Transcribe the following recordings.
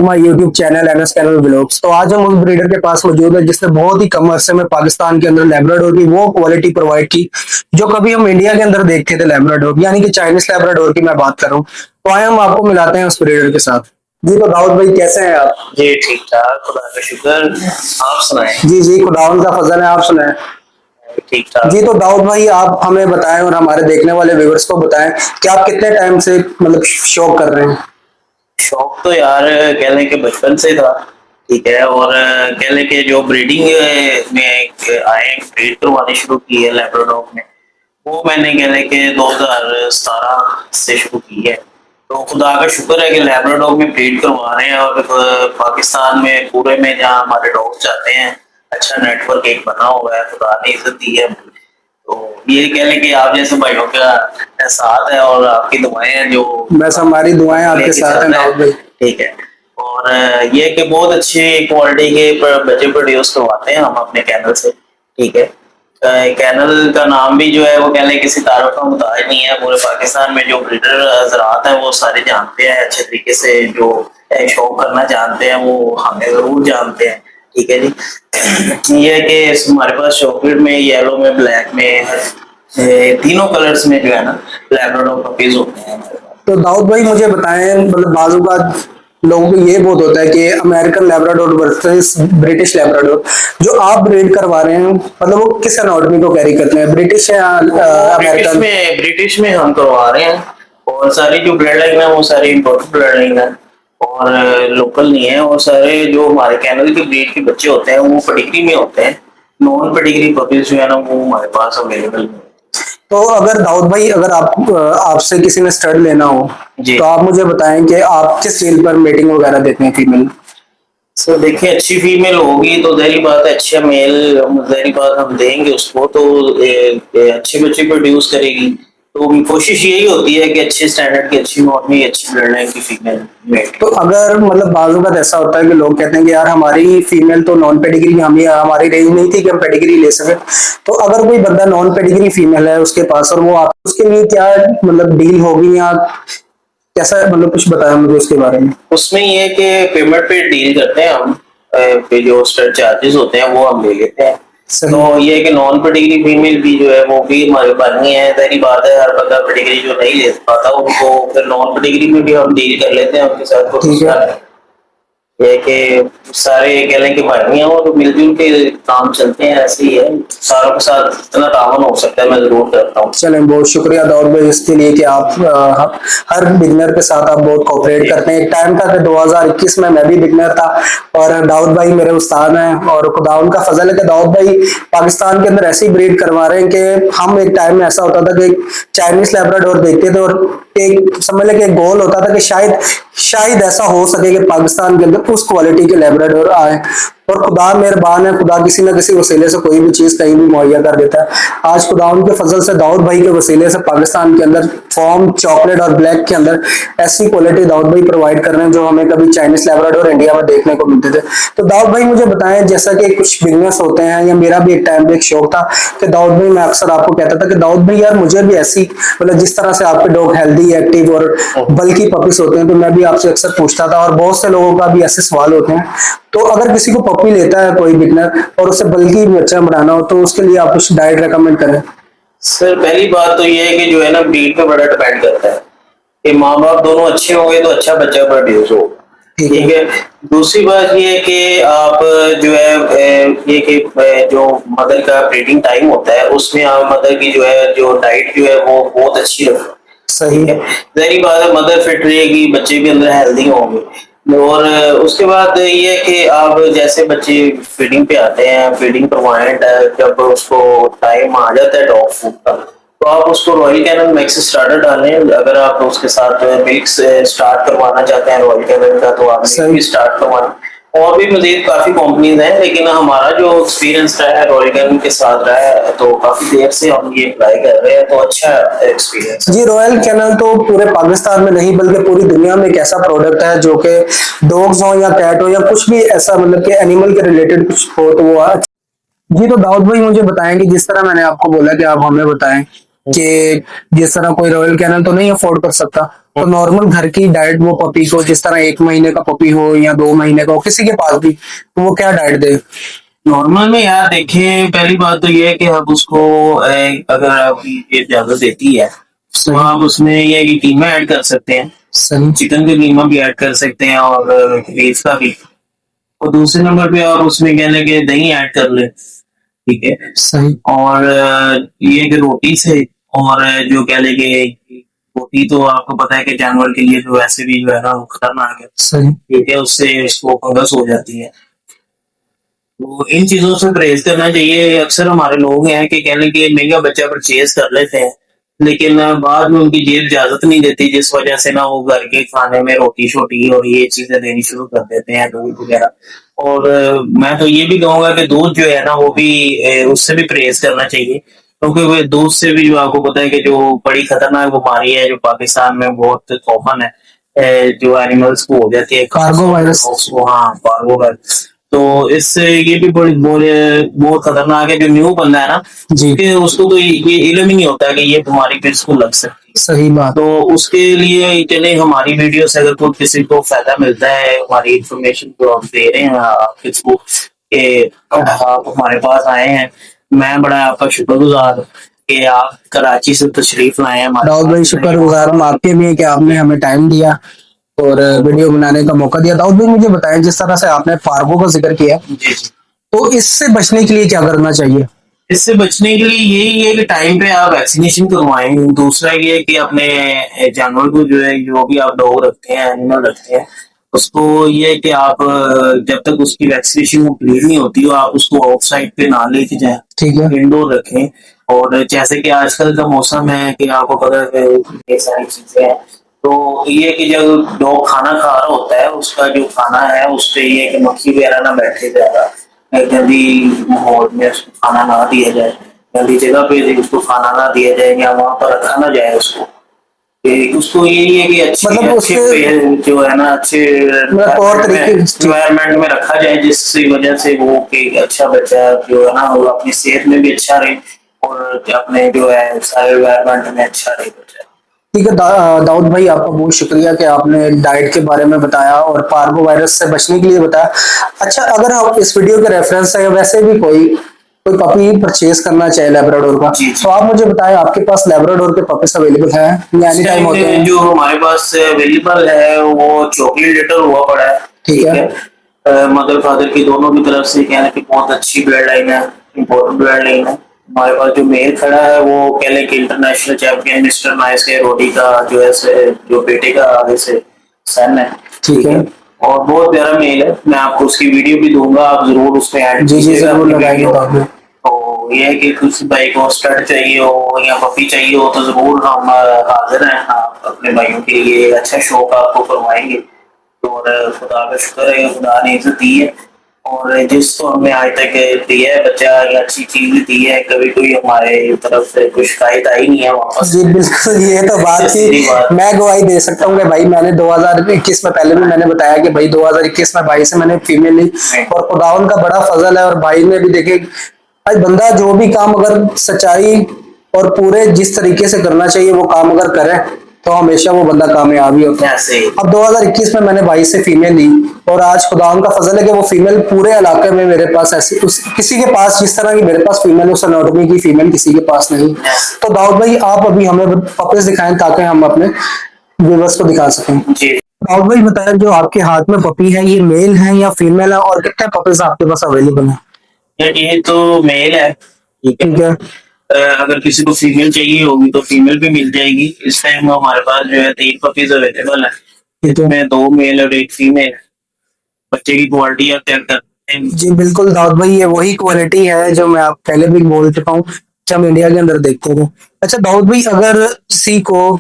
My YouTube channel N S canal vlogs. तो आज हम उस ब्रीडर के पास मौजूद है जिसने बहुत ही कम अरसे में पाकिस्तान के अंदर लैब्राडोर की वो क्वालिटी प्रोवाइड की जो कभी हम इंडिया के अंदर देखते थे। लैब्राडोर यानी कि चाइनीज लैब्राडोर की मैं बात कर रहा हूँ। तो आए हम आपको मिलाते हैं उस ब्रीडर के साथ। जी तो दाऊद भाई कैसे हैं आप? जी ठीक ठाक, खुदा का शुक्र। आप सुनाएं। जी जी खुदावन का फजल है, आप सुनाएं। ठीक ठाक। जी तो दाऊद भाई आप हमें बताएं और हमारे देखने वाले व्यूअर्स को बताएं कि आप कितने टाइम से मतलब शौक कर रहे हैं। शौक तो यार कह लें कि बचपन से था। ठीक है। और कह लें कि जो ब्रीडिंग में आए ब्रीड करवानी शुरू की है लैब्राडोर में, वो मैंने कह लें कि 2017 से शुरू की है। तो खुदा का शुक्र है कि लैब्राडोर में ब्रीड करवा रहे हैं और पाकिस्तान में पूरे में जहाँ हमारे डॉग्स जाते हैं अच्छा नेटवर्क एक बना हुआ है, खुदा ने इज्जत दी है। तो ये कह लें कि आप जैसे भाइयों का साथ है और आपकी दुआएं हैं जो बस हमारी दुआएं आपके साथ हैं दाऊद भाई। ठीक है। और ये कि बहुत अच्छी क्वालिटी के बच्चे प्रोड्यूस करवाते हैं हम अपने कैनल से। ठीक है। कैनल का नाम भी जो है वो कह लें किसी तारुफ का मुताज नहीं है। पूरे पाकिस्तान में जो ब्रीडर हजरात हैं वो सारे जानते हैं अच्छे तरीके से, जो शौक करना जानते हैं वो हमें जरूर जानते हैं। ठीक है जी। ये है कि हमारे पास चॉकलेट में, येलो में, ब्लैक में, तीनों कलर्स में जो है ना लैब्राडोर पपीज होते हैं हमारे पास। तो दाऊद भाई मुझे बताएं, मतलब बाजू का लोगों को ये बहुत होता है कि American Labrador versus British Labrador, जो आप ब्रीड करवा रहे हैं मतलब वो किस एनाटॉमी को कैरी करते हैं, ब्रिटिश या अमेरिकन? ब्रिटिश में हम करवा रहे हैं। और सारी जो ब्लड लाइन है वो सारी इम्पोर्टेड ब्लड लाइन है और लोकल नहीं है। और सारे जो हमारे कैनल के ब्रीड के बच्चे होते हैं वो पेडिग्री में होते हैं। नॉन पेडिग्री पपीज जो है ना वो हमारे पास अवेलेबल नहीं है। तो अगर दाऊद भाई अगर आप आपसे किसी ने स्टड लेना हो जी। तो आप मुझे बताएं कि आप किस फील्ड पर मीटिंग वगैरह देते हैं फीमेल? सो देखिए, अच्छी फीमेल होगी तो जाहिर बात है, अच्छा मेल जाहिर बात हम देंगे उसको तो अच्छे बच्चे प्रोड्यूस करेगी। तो कोशिश यही होती है कि अच्छे स्टैंडर्ड की, अच्छी मॉडर्न, अच्छी ब्लड लाइन की फीमेल मेट। तो अगर मतलब बाजू का ऐसा होता है कि लोग कहते हैं कि यार हमारी फीमेल तो नॉन पेडिग्री, हम हमारी रेंज नहीं थी कि हम पेडिग्री ले सके। तो अगर कोई बंदा नॉन पेडिग्री फीमेल है उसके पास और वो आप उसके लिए क्या मतलब डील होगी या कैसा, मतलब कुछ बताया मुझे उसके बारे में। उसमें ये है कि पेमेंट पे डील करते हैं हम। पे जो स्टड चार्जेस होते हैं वो हम ले लेते हैं। तो ये है कि नॉन पेडिग्री फीमेल भी जो है वो भी हमारे पास नहीं है। सारी बात है, हर बंदा पेडिग्री जो नहीं ले पाता उनको फिर नॉन पेडिग्री में भी हम डील कर लेते हैं उनके साथ। ठीक है। ये कि सारे कह लें कि भाई हैं और मिलजुल के काम चलते हैं, ऐसे ही है। सारों के साथ जितना तावन हो सकता है मैं जरूर करता हूँ। चलें, बहुत शुक्रिया दाऊद भाई इसके लिए कि आप हर बिगनर के साथ आप बहुत कोऑपरेट करते हैं। एक टाइम था कि 2021 में मैं भी बिगनर था और दाऊद भाई मेरे उस्ताद हैं और खुदावन का फजल है कि दाऊद भाई पाकिस्तान के अंदर ऐसी ब्रीड करवा रहे हैं कि हम एक टाइम में ऐसा होता था कि चाइनीज लैब्राडोर देखते थे और एक समझ लें कि एक गोल होता था कि शायद ऐसा हो सके कि पाकिस्तान के अंदर उस क्वालिटी के लैब्राडोर आए। और खुदा मेहरबान है, खुदा किसी न किसी वसीले से कोई भी चीज कहीं भी मुहैया कर देता है। आज खुदा उनके फजल से दाऊद भाई के वसीले से पाकिस्तान के अंदर फॉर्म, चॉकलेट और ब्लैक के अंदर ऐसी क्वालिटी दाऊद भाई प्रोवाइड कर रहे हैं जो हमें कभी चाइनीज लैब्राडोर इंडिया में देखने को मिलते थे। तो दाऊद भाई मुझे बताएं, जैसा कि कुछ बिजनेस होते हैं या मेरा भी एक टाइम पे एक शौक था कि दाऊद भाई, मैं अक्सर आपको कहता था कि दाऊद भाई यार मुझे भी ऐसी मतलब जिस तरह से आपके डॉग हेल्दी, एक्टिव और बल्कि पपीज होते हैं तो मैं भी आपसे अक्सर पूछता था और बहुत से लोगों का भी ऐसे सवाल होते हैं। तो अगर किसी को पपी लेता है कोई बिगनर और उसे बल्कि बच्चा बनाना हो तो उसके लिए आप कुछ डाइट रेकमेंड करें? सर पहली बात तो ये है कि जो है ना ब्रीड पे बड़ा डिपेंड करता है कि माँ बाप दोनों अच्छे होंगे तो अच्छा बच्चा प्रोड्यूस होगा। ठीक है। दूसरी बात ये है कि आप जो है ये कि जो मदर का ब्रीडिंग टाइम होता है उसमें आप मदर की जो है जो डाइट जो है वो बहुत अच्छी रखें। सही है। जाहिर बात है, मदर फिट रहेगी, बच्चे भी अंदर हेल्दी होंगे। और उसके बाद ये है कि आप जैसे बच्चे फीडिंग पे आते हैं, फीडिंग प्रोवाइड जब उसको टाइम आ जाता है डॉग फूड का, तो आप उसको रॉयल कैनन मैक्स स्टार्टर डालें। अगर आप उसके साथ मिल्क स्टार्ट करवाना चाहते हैं रॉयल कैनन का तो आप मिल्क भी स्टार्ट करवाएं। और भी मजीद काफी कंपनीज हैं लेकिन हमारा जो एक्सपीरियंस रहा है रॉयल कैनन के साथ रहा है तो काफी देर से हम ये अप्लाई कर रहे हैं तो अच्छा एक्सपीरियंस। जी, रॉयल कैनल तो पूरे पाकिस्तान में नहीं बल्कि पूरी दुनिया में एक ऐसा प्रोडक्ट है जो कि डॉग्स हो या कैट हो या कुछ भी ऐसा मतलब कि एनिमल के रिलेटेड कुछ हो तो वो जी तो दाऊद भाई मुझे बताएं कि जिस तरह मैंने आपको बोला कि आप हमें बताएं कि जिस तरह कोई रॉयल कैनल तो नहीं अफोर्ड कर सकता तो नॉर्मल घर की डाइट वो पपी को जिस तरह 1 महीने का पपी हो या 2 महीने का हो किसी के पास भी, तो वो क्या डाइट दे? नॉर्मल में यार देखें, पहली बात तो ये है कि आप उसको अगर आपकी ये इजाजत देती है तो आप उसमें ये कि कीमा ऐड कर सकते हैं, सही चिकन का कीमा भी ऐड कर सकते हैं और वेज का भी। और दूसरे नंबर पे आप उसमें कह लें कि दही ऐड कर ले, ठीक है। सही और ये कि रोटी से, और जो कह लें कि रोटी तो आपको पता है कि जानवर के लिए जो वैसे भी जो है ना वो खतरनाक है, सही ठीक है, उससे उसको फंगस हो जाती है। तो इन चीजों से परहेज करना चाहिए। अक्सर हमारे लोग हैं कि कहने के महंगा बच्चा परचेज कर लेते हैं, लेकिन बाद में उनकी जेब इजाजत नहीं देती, जिस वजह से ना वो घर के खाने में रोटी शोटी और ये चीजें देनी शुरू कर देते हैं, दूध वगैरह। और मैं तो ये भी कहूंगा कि दूध जो है ना वो भी उससे भी परहेज करना चाहिए, क्योंकि वो दूध से भी जो आपको पता है कि जो बड़ी खतरनाक बीमारी है जो पाकिस्तान में बहुत कॉमन है, जो एनिमल्स को हो जाती है, कार्गो वायरस। हाँ, पार्वो वायरस। तो इससे ये भी बड़ी बहुत खतरनाक है। जो न्यू बंदा है ना जी कि उसको तो ये इल्म ही नहीं होता कि ये बीमारी पे इसको लग सकती है। सही बात। तो उसके लिए चले हमारी वीडियो से अगर कोई किसी को फायदा मिलता है, हमारी इंफॉर्मेशन जो हम दे रहे हैं आप किसको कि आप हमारे पास आए हैं, मैं बड़ा आपका शुक्रगुजार कि आप कराची से तशरीफ लाए हैं हमारे दाऊद भाई पास। शुक्रगुजार हम आपके भी हैं कि आपने हमें टाइम दिया और वीडियो बनाने का मौका दिया। दाऊद भाई मुझे बताएं, जिस तरह से आपने फार्गो का जिक्र किया, जी जी। तो इससे बचने के लिए क्या करना चाहिए? इससे बचने के लिए यही है कि टाइम पे आप वैक्सीनेशन करवाएं। दूसरा ये है कि अपने जानवर को जो है, जो भी आप डॉग रखते हैं, एनिमल रखते हैं, उसको ये है कि आप जब तक उसकी वैक्सीनेशन कंप्लीट नहीं होती हो आप उसको आउटसाइड पे ना लेके जाएं, ठीक है इंडोर रखें। और जैसे कि आजकल का मौसम है कि आपको पता है कि ये सारी चीजें हैं, तो ये है कि जब डॉग खाना खा रहा होता है उसका जो खाना है उस पे ये है कि मक्खी वगैरह ना बैठे ज्यादा, गंदी माहौल में उसको खाना ना दिया जाए, गंदी जगह पे उसको खाना ना दिया जाए या वहां पर रखा ना जाए उसको। कि उसको यही है कि अच्छे मतलब अच्छे जो है ना अच्छे तौर तरीके एनवायरमेंट में रखा जाए, जिसकी वजह से वो कि अच्छा बच्चा जो है ना वो अपनी सेहत में भी अच्छा रहे और अपने जो है सारे एनवायरमेंट में अच्छा रहे बच्चा। ठीक है। दाऊद भाई आपका बहुत शुक्रिया कि आपने डाइट के बारे में बताया और पार्गो वायरस से बचने के लिए बताया। अच्छा, अगर हम इस वीडियो के रेफरेंस से वैसे भी कोई कोई पपी परचेज करना चाहे लेब्राडोर का, जी तो आप मुझे बताएं आपके पास लेब्राडोर के पपीज अवेलेबल हैं या एनी टाइम होते हैं? जो हमारे पास अवेलेबल है वो चॉकलेट लेटर हुआ पड़ा है, ठीक है मदर फादर की दोनों की तरफ से कहने की बहुत अच्छी ब्लड लाइन है, इम्पोर्टेंट ब्लड लाइन है। हमारे पास जो मेल खड़ा है वो कहने की इंटरनेशनल चैंपियन मिस्टर नाइस के रोडी का जो है जो बेटे का आगे से सन है, ठीक है। और बहुत प्यारा मेल है। मैं आपको उसकी वीडियो भी दूंगा, आप जरूर उसमें ऐड जी जी कीजिएगा जरूर अपनी लगाएंगे वीडियो। दाऊद भाई। तो ये है कि कुछ भाई को स्टड चाहिए हो या पपी चाहिए हो तो जरूर हम हाजिर हैं, आप अपने भाइयों के लिए एक अच्छा शौक आपको करवाएंगे। और खुदा का शुक्र है खुदा ने इज्जत दी है, और जिसको हमने आज तक दिया है बच्चा या अच्छी चीज दी है, कभी कोई हमारे तरफ से कोई शिकायत आई नहीं है वापस। जी बिल्कुल, ये तो बात सीधी थी। बात। मैं गवाही दे सकता हूँ कि भाई मैंने 2021 में, पहले भी मैंने बताया कि भाई 2021 में भाई से मैंने फीमेल ली और खुदावन का बड़ा फजल है और भाई ने भी देखे भाई बंदा जो भी काम अगर सच्चाई और पूरे जिस तरीके से करना चाहिए वो काम अगर करे तो हमेशा वो बंदा कामयाब ही होता है। ऐसे ही। अब 2021 में मैंने भाई से फीमेल ली और आज खुदावन का फजल है कि वो फीमेल पूरे इलाके में मेरे पास ऐसी किसी के पास जिस तरह की मेरे पास फीमेल उस एनाटॉमी की फीमेल किसी के पास नहीं। तो दाऊद भाई आप अभी हमें पपीज दिखाएं ताकि हम अपने व्यूअर्स को दिखा सकें। जी दाऊद भाई बताएं, जो आपके हाथ में पपी है ये मेल है या फीमेल है और कितने पपीज आपके पास अवेलेबल है? ये तो मेल है, ठीक है। ठीक है अगर किसी को फीमेल चाहिए होगी तो फीमेल भी मिल जाएगी। इस टाइम हमारे पास जो है 3 पपीज अवेलेबल है, ठीक है। इसमें 2 मेल और 1 फीमेल। बच्चे की क्वालिटी आप चेक करते हैं। जी बिल्कुल दाऊद भाई, ये वही क्वालिटी है जो मैं आप पहले भी बोल चुका हूँ कि हम इंडिया के अंदर देखते थे। अच्छा दाऊद भाई, अगर किसी को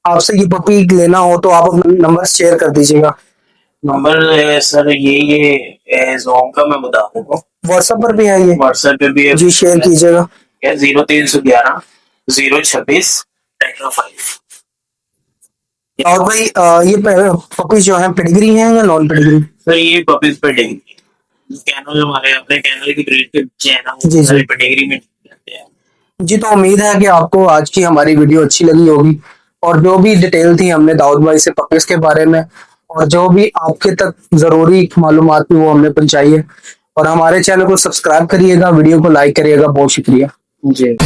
आपसे ये पपी लेना हो तो आप अपना नंबर शेयर कर दीजिएगा। नंबर सर ये जोम का मैं बता दूंगा, व्हाट्सएप पर भी है ये? व्हाट्सएप पे भी है। जी शेयर कीजिएगा। 0311 026 5। और भाई ये पपी जो है पेडिग्री है या नॉन पेडिग्री? सर ये पपीज पे डेंगे कैनल, हमारे अपने कैनल की ब्रीड के बच्चे हैं ना जी, वो जी। सारे पेडिग्री में रहते हैं। जी तो उम्मीद है कि आपको आज की हमारी वीडियो अच्छी लगी होगी और जो भी डिटेल थी हमने दाऊद भाई से पपीज के बारे में, और जो भी आपके तक जरूरी मालूमात थी वो हमने पहुंचाई है। और हमारे चैनल को सब्सक्राइब करिएगा, वीडियो को लाइक करिएगा। बहुत शुक्रिया। जी।